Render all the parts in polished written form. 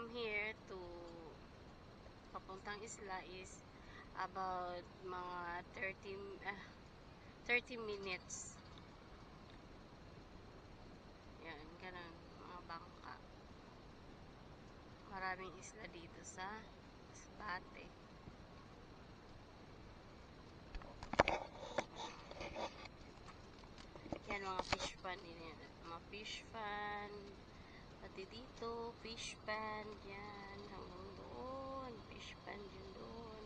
from here to papuntang isla is about mga 30 minutes. Yan, ganun, mga bangka. Maraming isla dito sa Bate. Yan, mga fish pan din. Mga fish pan. Pati dito, fish pan. Yan, hanggang doon. Fish pan yun doon.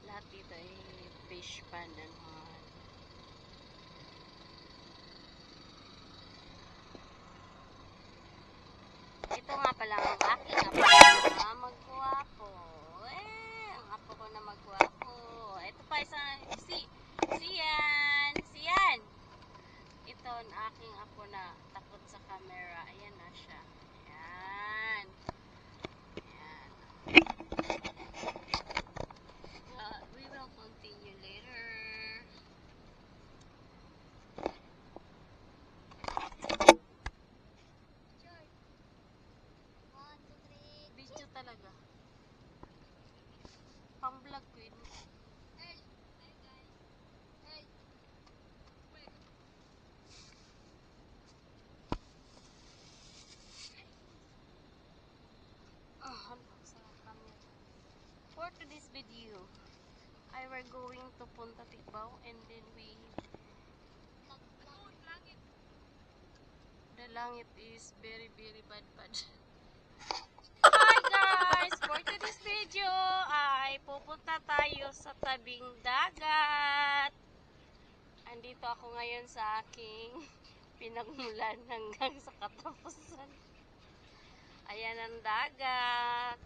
Lahat dito ay fish pan naman. Ito nga pala ang aking apo na magwapo. Ang apo ko na magwapo. Ito pa isang Siyan. Ito ang aking apo na takot sa camera. Ayan na siya. Ayan. Ayan. We will continue later. Video talaga. Pang-vlog ko yun. For today's video, I were going to Punta Tikbaw and then the langit is very bad. Hi guys! For today's video ay pupunta tayo sa tabing dagat. Andito ako ngayon sa aking pinagmulan hanggang sa katapusan. Ayan ang dagat.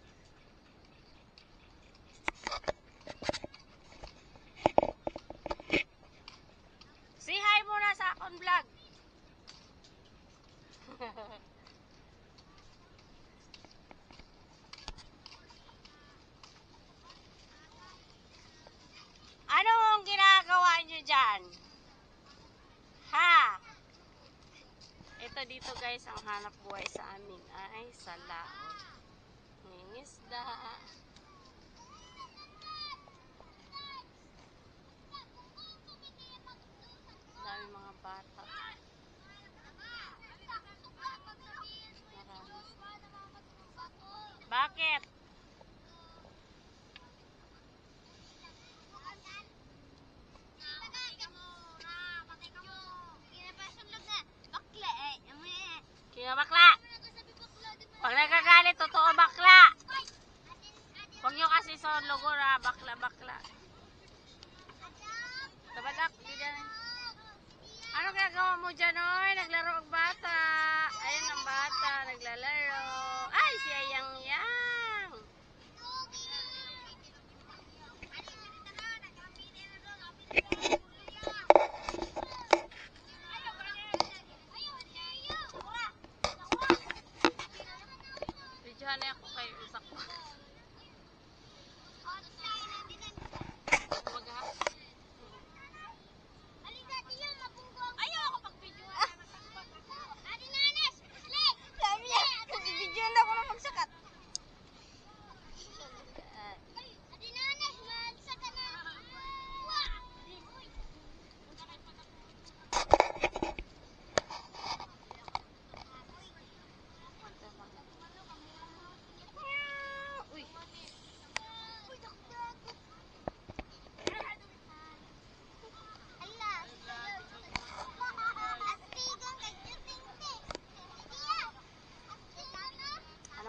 Say hi muna sa akong vlog. Anong ginagawa nyo dyan? Ha? Ito dito guys, ang hanap buhay sa amin ay sa laot. Ngingisda. Dami mga bata. Bakit? Kaya bakla. Pag nagagalit, totoo bakla. Huwag nyo kasi sa logo na bakla. Tabadak, ano gagawa mo dyan, oy? Naglaro ang bata. Ayun ang bata, naglalaro. Ay, siya yang. Videohan na ako kayo sa ko.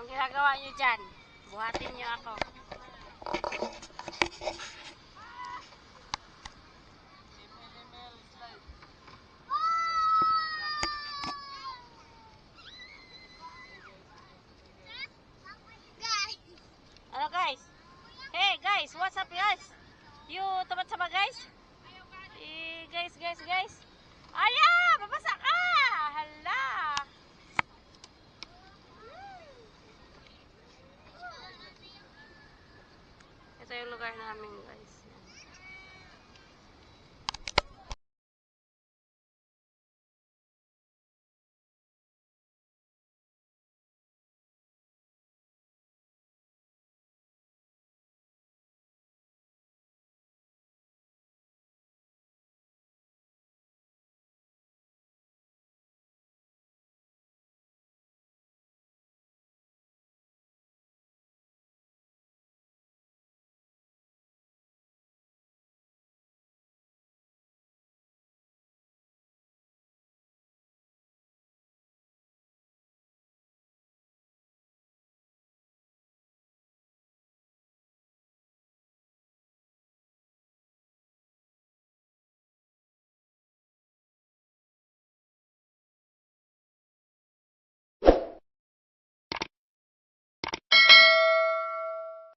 Ginagawa nyo dyan? Buhatin nyo ako. Ano guys? Hey guys, what's up guys? You tapat sama guys? Guys. Aya, babasa ka! Hala! Ito yung lugar namin guys.